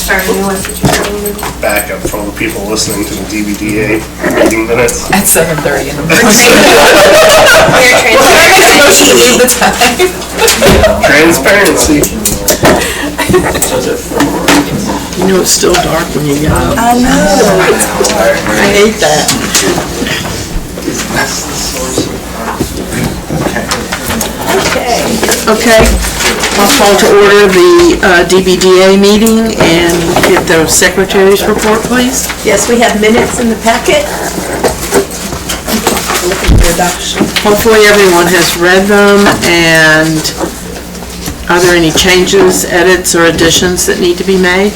Start a new one. Backup for all the people listening to the DVDA meeting minutes. At 7:30 in the morning. Transparency. You know it's still dark when you get up. I know. I hate that. Okay, I'll call to order the DBDA meeting and get the secretary's report, please. Yes, we have minutes in the packet. Looking for adoption. Hopefully everyone has read them, and are there any changes, edits, or additions that need to be made?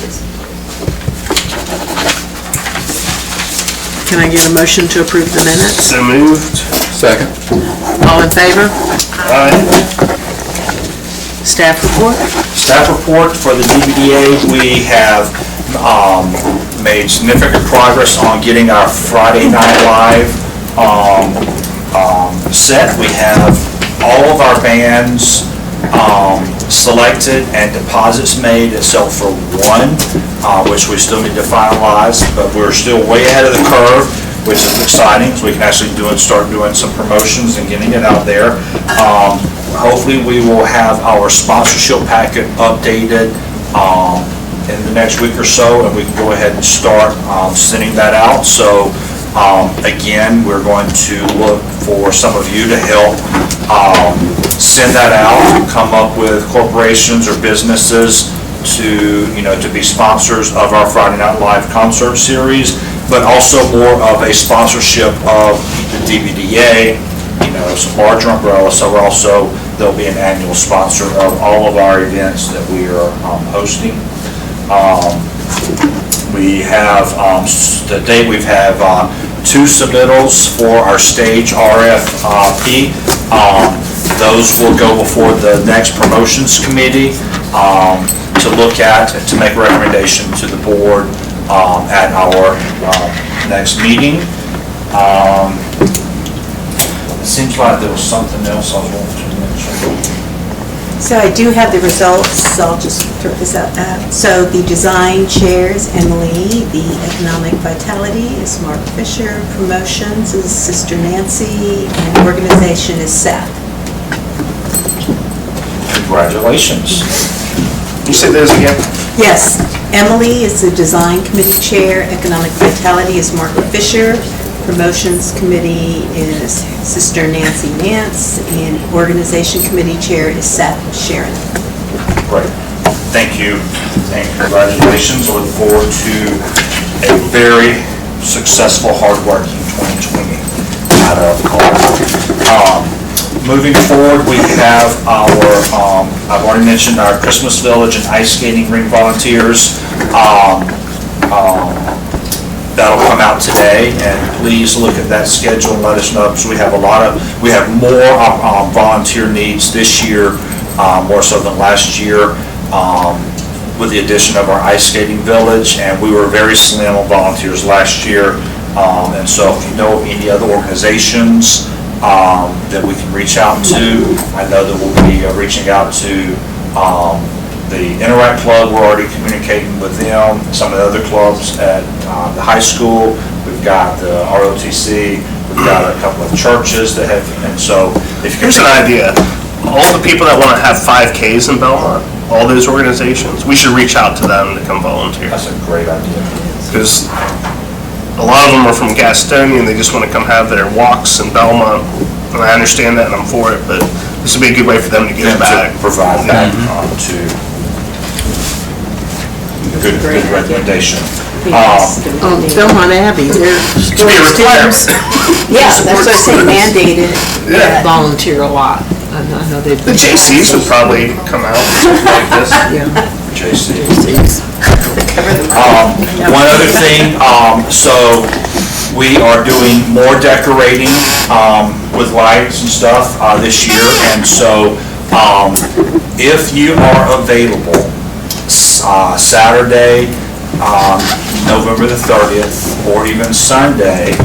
Can I get a motion to approve the minutes? So moved. Second. All in favor? Aye. Staff report? Staff report for the DBDA, we have made significant progress on getting our Friday Night Live set. We have all of our bands selected and deposits made except for one, which we still need to finalize, but we're still way ahead of the curve, which is exciting, so we can actually start doing some promotions and getting it out there. Hopefully we will have our sponsorship packet updated in the next week or so, and we can go ahead and start sending that out. So again, we're going to look for some of you to help send that out, come up with corporations or businesses to be sponsors of our Friday Night Live concert series, but also more of a sponsorship of the DBDA, some larger umbrella. So there'll be an annual sponsor of all of our events that we are hosting. We have, to date, we've had 2 submittals for our stage RFP. Those will go before the next promotions committee to look at and to make a recommendation to the board at our next meeting. It seems like there was something else I was wanting to mention. So I do have the results, so I'll just throw this out. So the design chairs, Emily. The economic vitality is Mark Fisher. Promotions is Sister Nancy. And organization is Seth. Congratulations. You say those again? Yes, Emily is the design committee chair. Economic vitality is Mark Fisher. Promotions committee is Sister Nancy Nance, and organization committee chair is Seth Sharon. Great. Thank you, and congratulations. I look forward to a very successful, hard-working 2020 out of all. Moving forward, we have our, I've already mentioned our Christmas Village and ice skating rink volunteers. That'll come out today, and please look at that schedule and let us know, because we have more volunteer needs this year, more so than last year, with the addition of our ice skating village, and we were very slim on volunteers last year, and so if you know of any other organizations that we can reach out to, I know that we'll be reaching out to the Interact Club. We're already communicating with them, some of the other clubs at the high school. We've got the ROTC, we've got a couple of churches that have, and so if you Here's an idea. All the people that want to have 5Ks in Belmont, all those organizations, we should reach out to them to come volunteer. that's a great idea. Because a lot of them are from Gastonia and they just want to come have their walks in Belmont. And I understand that and I'm for it, but this would be a good way for them to give back. To provide back to good recommendation. Belmont Abbey, they're To be required. Yeah, that's what I say, mandated. Yeah. volunteer a lot. I know they've The been. JCs would probably come out like this. Yeah. JC. JCs. One other thing, so we are doing more decorating with lights and stuff this year, and so if you are available Saturday, November the 30th, or even Sunday,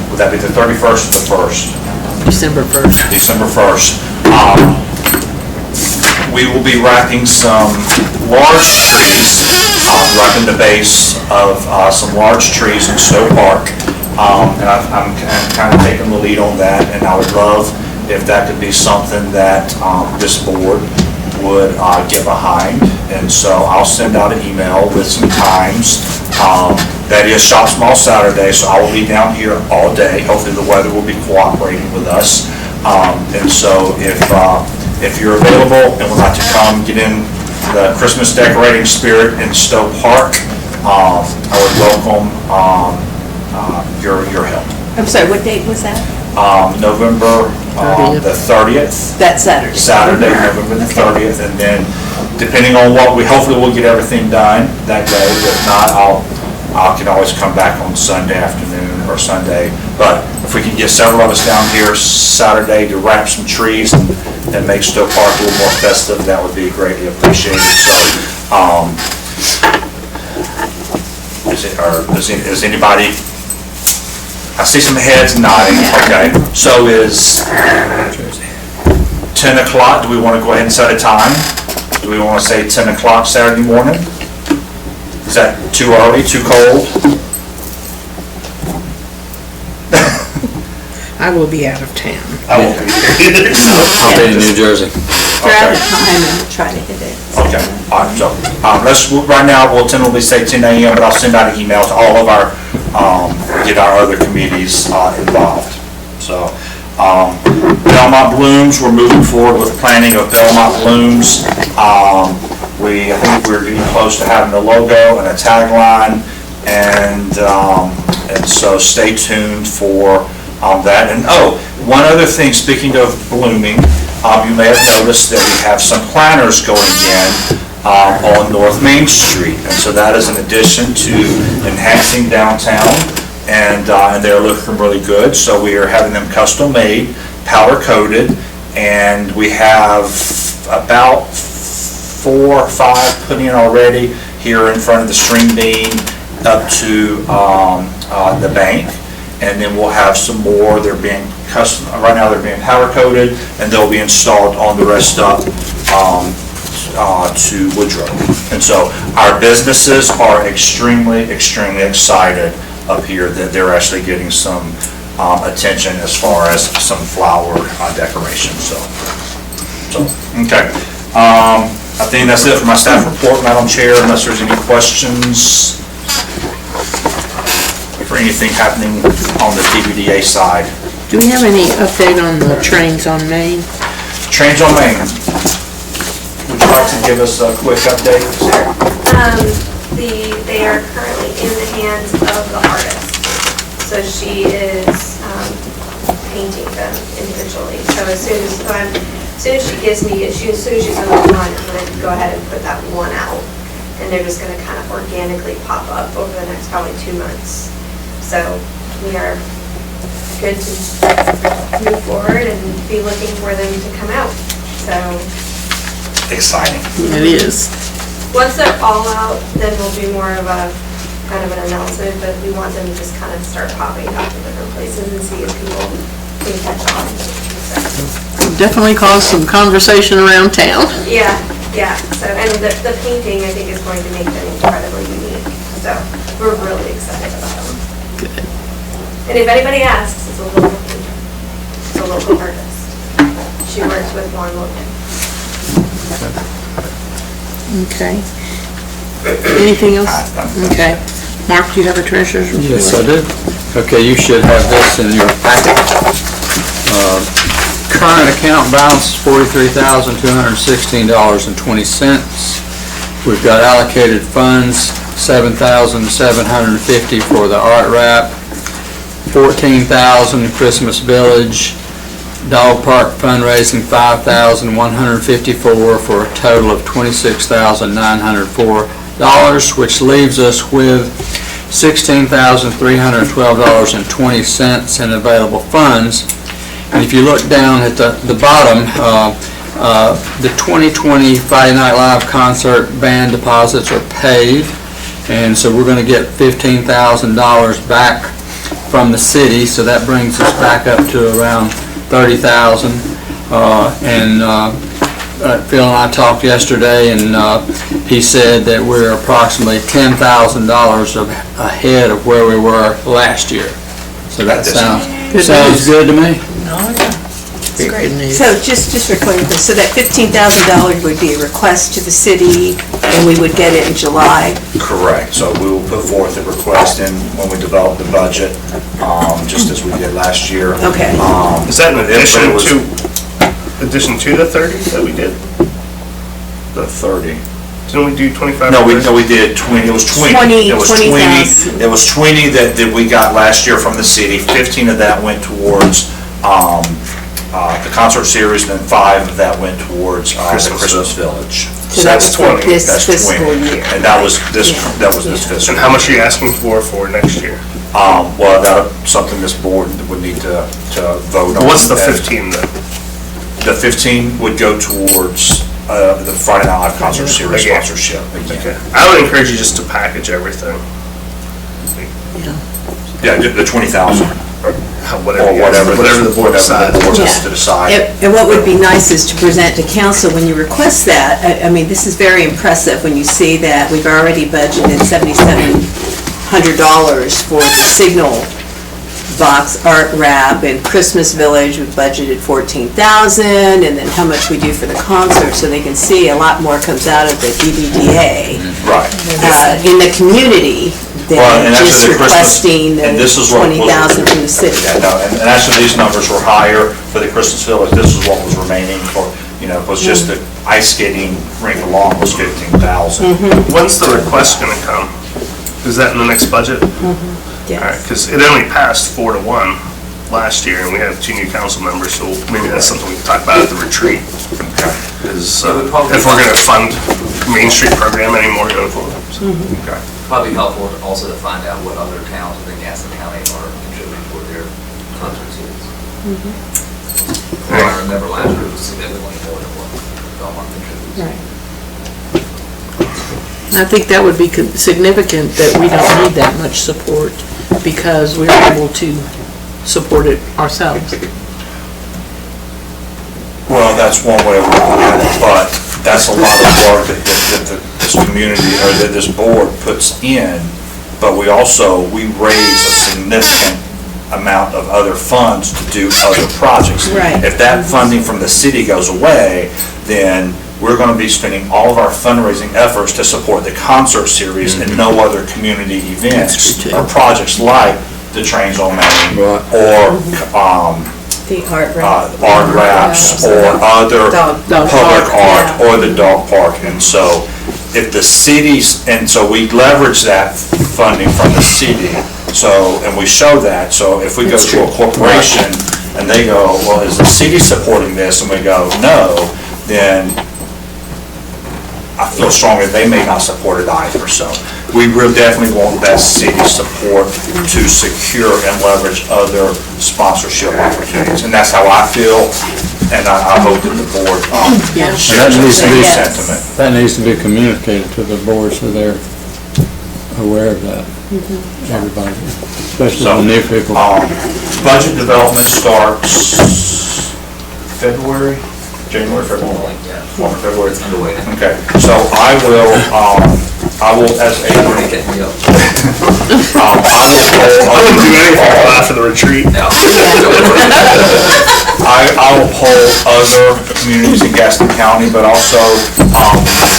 would that be the 31st or the 1st? December 1st. December 1st. We will be wrapping some large trees, wrapping in the base of some large trees in Stowe Park. And I'm kind of taking the lead on that, and I would love if that could be something that this board would get behind. And so I'll send out an email with some times. That is Shop Small Saturday, so I will be down here all day. Hopefully the weather will be cooperating with us. And so if you're available and would like to come get in the Christmas decorating spirit in Stowe Park, I would welcome your help. I'm sorry, what date was that? November the 30th. That Saturday. Saturday, November the 30th, and then depending on what hopefully we'll get everything done that day. If not, I can always come back on Sunday afternoon or Sunday. But if we can get several of us down here Saturday to wrap some trees and make Stowe Park a little more festive, that would be greatly appreciated. So, is anybody? I see some heads nodding. Okay. So is 10 o'clock? Do we want to go ahead and set a time? Do we want to say 10 o'clock Saturday morning? Is that too early, too cold? I will be out of town. I won't be here either, so. I'll be in New Jersey. Grab a time and try to hit it. Okay, all right, so, right now, we'll tentatively say 10 a.m., but I'll send out an email to all of our, get our other committees involved. So, Belmont Blooms, we're moving forward with planning of Belmont Blooms. I think we're getting close to having a logo and a tagline, and so stay tuned for that. And one other thing, speaking of blooming, you may have noticed that we have some planters going in on North Main Street, and so that is an addition to enhancing downtown, and they're looking really good. So we are having them custom made, powder coated, and we have about 4 or 5 put in already here in front of the stream beam up to the bank, and then we'll have some more. They're being custom, right now they're being powder coated, and they'll be installed on the rest up to Woodrow. And so our businesses are extremely, extremely excited up here that they're actually getting some attention as far as some flower decoration. So okay. I think that's it for my staff report, Madam Chair, unless there's any questions for anything happening on the TBDA side. Do we have any update on the trains on Main? Trains on Main. Would you like to give us a quick update? They are currently in the hands of the artist. So she is painting them individually. So as soon as she gives me, as soon as she's on the one, I'm going to go ahead and put that one out. And they're just going to kind of organically pop up over the next probably 2 months. So we are good to move forward and be looking for them to come out. So Exciting. It is. once they're all out, then we'll do more of a kind of an announcement, but we want them to just kind of start popping up in different places and see if people can catch on. So, Definitely caused some conversation around town. yeah. So, and the painting, I think, is going to make them incredibly unique. So we're really excited about them. Good. And if anybody asks, it's a local artist. She works with Warren Logan. Okay. Anything else? Okay. Mark, do you have a treasurer's report? Yes, I do. Okay, you should have this in your packet. Current account balance is $43,216.20. We've got allocated funds, $7,750 for the art wrap, $14,000 Christmas Village, Dog Park fundraising $5,154 for a total of $26,904, which leaves us with $16,312.20 in available funds. And if you look down at the bottom, the 2020 Friday Night Live concert band deposits are paid, and so we're going to get $15,000 back from the city, so that brings us back up to around $30,000, and Phil and I talked yesterday, and he said that we're approximately $10,000 ahead of where we were last year. So that sounds good to me. It's great news. So just for clarity, so that $15,000 would be a request to the city, and we would get it in July? Correct. So we will put forth a request in when we develop the budget, just as we did last year. Okay. Is that in addition to the 30 that we did? The 30. Didn't we do 25? No, we did 20, it was 20. 20, It was 20,000. It was 20 that we got last year from the city, 15 of that went towards the concert series, and then 5 of that went towards the Christmas Village. So that's for 20. this That's fiscal 20. year. And that was this And fiscal. how much are you asking for next year? Well, that's something this board would need to vote on. What's the 15 then? The 15 would go towards the Friday Night Live Concert Series Okay. sponsorship Okay. again. I would encourage you just to package everything. Yeah, the 20,000, Whatever, or whatever the board decides. wants Yeah. us to decide. And what would be nice is to present to council when you request that. I mean, this is very impressive when you see that we've already budgeted $7,700 for the Signal Box Art Wrap, and Christmas Village, we budgeted $14,000, and then how much we do for the concert, so they can see a lot more comes out of the BBDA Right. in the community Well, and than actually just the Christmas- requesting the and this is what was- $20,000 from the city. Yeah, no, and actually, these numbers were higher for the Christmas Village. This is what was remaining for, was just the ice skating rink alone was 15,000. When's the request gonna come? Is that in the next budget? Yes. All right, because it only passed 4-1 last year, and we have 2 new council members, so maybe that's something we can talk about at the retreat. Okay. Is if we're gonna fund Main Street program anymore going forward. Okay. Probably helpful also to find out what other towns within Gaston County are contributing toward their concert series. I remember last year it was significantly more than what Belmont contributes. Right. And I think that would be significant that we don't need that much support because we're able to support it ourselves. Well, that's one way of looking at it, but that's a lot of work that this community, or that this board puts in, but we raise a significant amount of other funds to do other projects. Right. If that funding from the city goes away, then we're going to be spending all of our fundraising efforts to support the concert series and no other community events or projects like the Trains on Main or The art wrap. art wraps or other Dog public park, art yeah. or the dog park. And so if the cities, and so we leverage that funding from the city, so, and we show that, so if we go to a corporation and they go, well, is the city supporting this? And we go, no, then I feel strongly they may not support it either. So we will definitely want that city support to secure and leverage other sponsorship opportunities. And that's how I feel, and I hope that the board shares the same Yes. sentiment. That needs to be communicated to the board so they're aware of that, everybody, especially the new people. Budget development starts February, February. February. It's underway now. Okay, so I will, as a, Already getting me up. I wouldn't do anything until after the retreat. No. I will poll other communities in Gaston County, but also,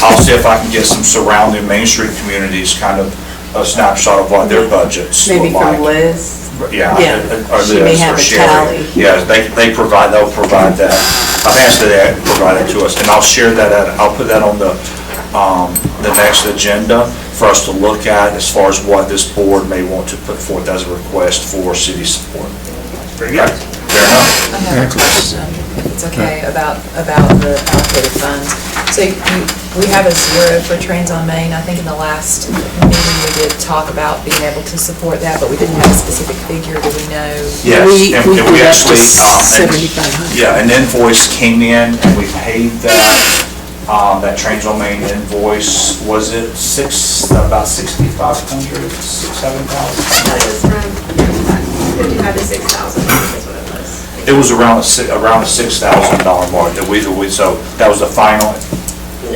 I'll see if I can get some surrounding Main Street communities, kind of a snapshot of what their budgets look Maybe like. from Liz. Yeah. Yeah, Or she may Liz or have a Sherry. tally. Yeah, they'll provide that. I've asked that they provide it to us, and I'll share that, I'll put that on the next agenda for us to look at as far as what this board may want to put forth as a request for city support. Very good. Fair enough. I have a question, if it's okay, about the allocated funds. So we have a 0 for Trains on Main. I think in the last meeting, we did talk about being able to support that, but we didn't have a specific figure. Do we know? Yes, We and put we up to actually, 7,500. yeah, an invoice came in, and we paid that Trains on Main invoice, was it about 6,500, 7,000? That was from 55 to 6,000, is what it was. It was around a $6,000 mark that so that was the final,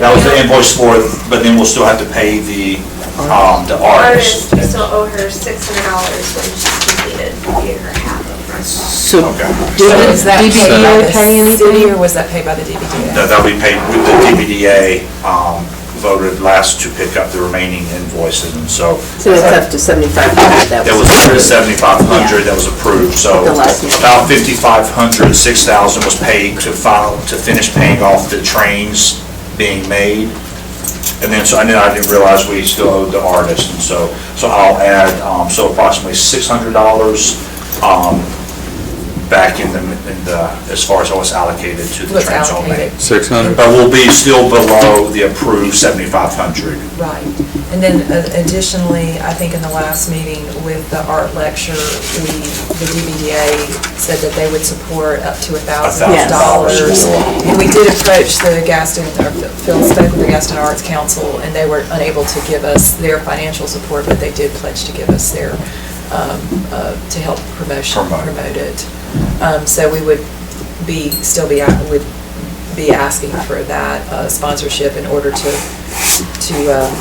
that was the invoice for it, but then we'll still have to pay the artist. We still owe her $600 when she's completed, we gave her half of it. So Okay. So did is that paid by DBDA the pay city, anything? or was that paid by the DBDA? That'll be paid with the DBDA, voted last to pick up the remaining invoices, and so. So it's up to 7,500, that There was was. 7,500 that was approved, so The last meeting. about 5,500, 6,000 was paid to finish paying off the trains being made. And then, so I didn't realize we still owed the artist, and so I'll add, so approximately $600 back in the, as far as what's allocated to the What's trains on Main. allocated. 600? But we'll be still below the approved 7,500. Right. And then additionally, I think in the last meeting with the art lecture, the DBDA said that they would support up to $1,000. $1,000. And we did approach the Gaston, or Phil spoke with the Gaston Arts Council, and they were unable to give us their financial support, but they did pledge to give us their, to help promote it. So we would still be asking for that sponsorship in order to,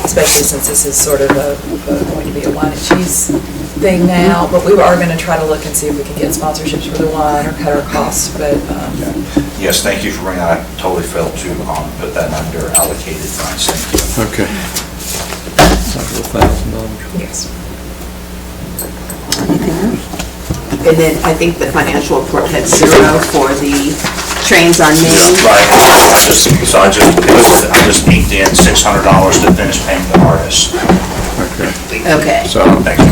especially since this is sort of going to be a wine and cheese thing now, but we are going to try to look and see if we can get sponsorships for the wine or cut our costs, but. Yes, thank you for bringing that. I totally failed to put that under allocated funds. Thank you. Okay. $1,000. Yes. And then I think the financial report had 0 for the trains on Main. Right, so I just inked in $600 to finish paying the artist. Okay. Okay. So, Thank you.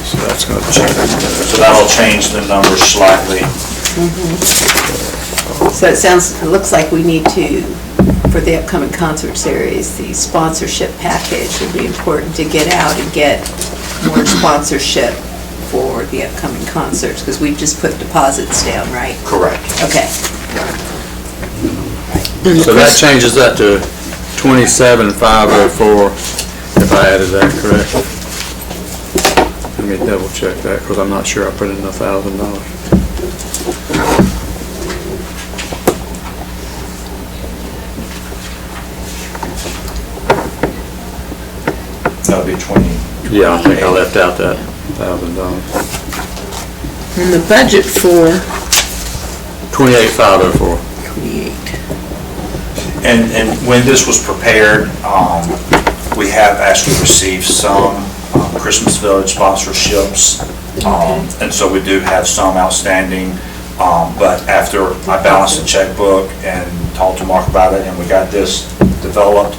so that's going to change. So that'll change the numbers slightly. So it looks like we need to, for the upcoming concert series, the sponsorship package would be important to get out and get more sponsorship for the upcoming concerts, because we just put deposits down, right? Correct. Okay. So that changes that to 27,504, if I added that correct. Let me double check that, because I'm not sure I put in $1,000. That'll be 20. Yeah, I think I left out that $1,000. And the budget for 28,504. 28. And when this was prepared, we have actually received some Christmas Village sponsorships, and so we do have some outstanding, but after I balanced the checkbook and talked to Mark about it and we got this developed,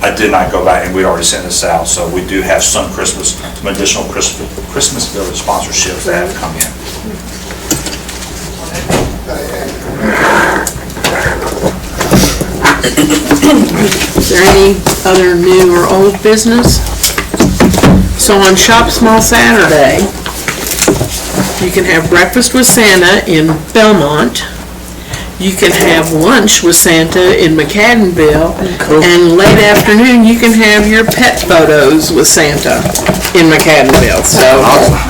I did not go back, and we already sent this out, so we do have some additional Christmas Village sponsorships that have come in. Is there any other new or old business? So on Shop Small Saturday, you can have breakfast with Santa in Belmont. You can have lunch with Santa in McAdenville. And late afternoon, you can have your pet photos with Santa in McAdenville. So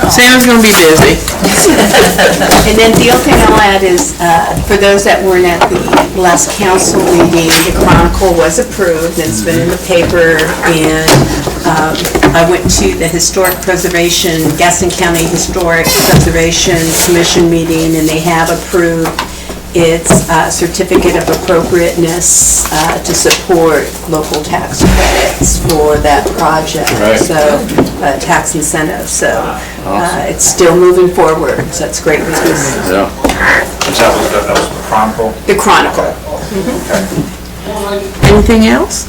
Santa's gonna be busy. And then the other thing I'll add is, for those that weren't at the last council meeting, the Chronicle was approved, and it's been in the paper, and I went to the Historic Preservation, Gaston County Historic Preservation Commission meeting, and they have approved its certificate of appropriateness to support local tax credits for that project. Right. So, tax incentives, so it's still moving forward, so that's great news. Yeah. That was the Chronicle? The Chronicle. Anything else?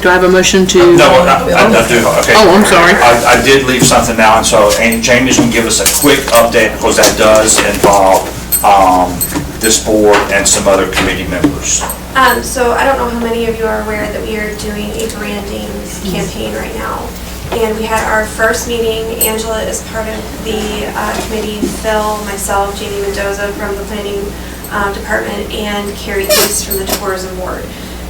Do I have a motion to? No, I do, okay. Oh, I'm sorry. I did leave something out, and so Jamie's gonna give us a quick update, because that does involve this board and some other committee members. So I don't know how many of you are aware that we are doing a branding campaign right now. And we had our first meeting. Angela is part of the committee, Phil, myself, Jamie Mendoza from the planning department, and Carrie East from the tourism board.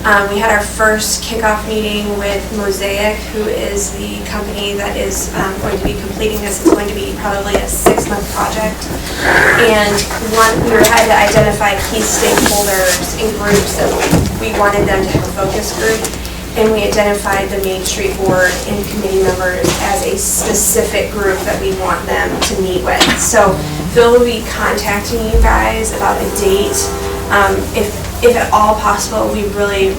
We had our first kickoff meeting with Mosaic, who is the company that is going to be completing this. It's going to be probably a 6-month project. And we had to identify key stakeholders and groups that we wanted them to have a focus group. And we identified the Main Street Board and committee members as a specific group that we want them to meet with. So Phil will be contacting you guys about a date. If at all possible, we really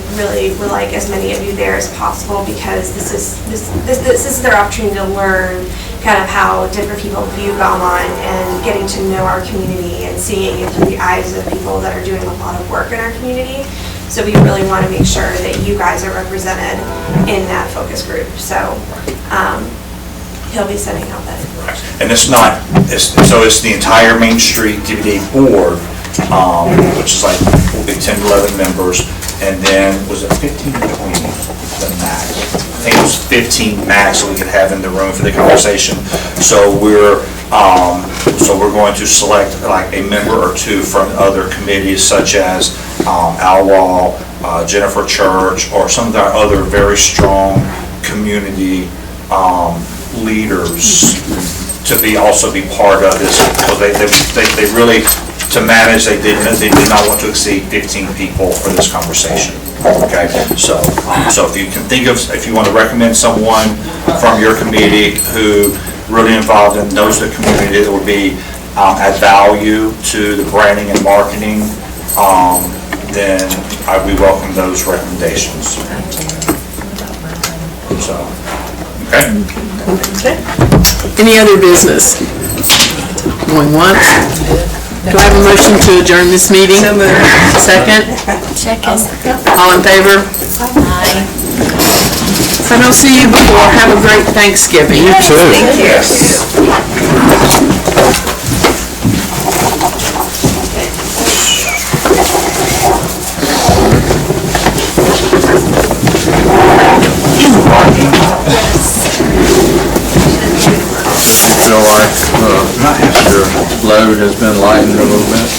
would like as many of you there as possible, because this is their opportunity to learn kind of how different people view Belmont and getting to know our community and seeing it through the eyes of people that are doing a lot of work in our community. So we really want to make sure that you guys are represented in that focus group. So he'll be sending out that information. And it's the entire Main Street DVD board, which is like, will be 10 to 11 members, and then, was it 15 or 20, the max? I think it was 15 max that we could have in the room for the conversation. So we're going to select like a member or two from other committees, such as Al Wall, Jennifer Church, or some of our other very strong community leaders to also be part of this. So they really, to manage, they did not want to exceed 15 people for this conversation. Okay, so if you can think of, if you want to recommend someone from your committee who really involved and knows the community that would be add value to the branding and marketing, then we welcome those recommendations. So, okay. Any other business? Going once? Do I have a motion to adjourn this meeting? So moved. Second? All in favor? Aye. If I don't see you before, have a great Thanksgiving. You too. Thank you. Feel like your load has been lightened a little bit?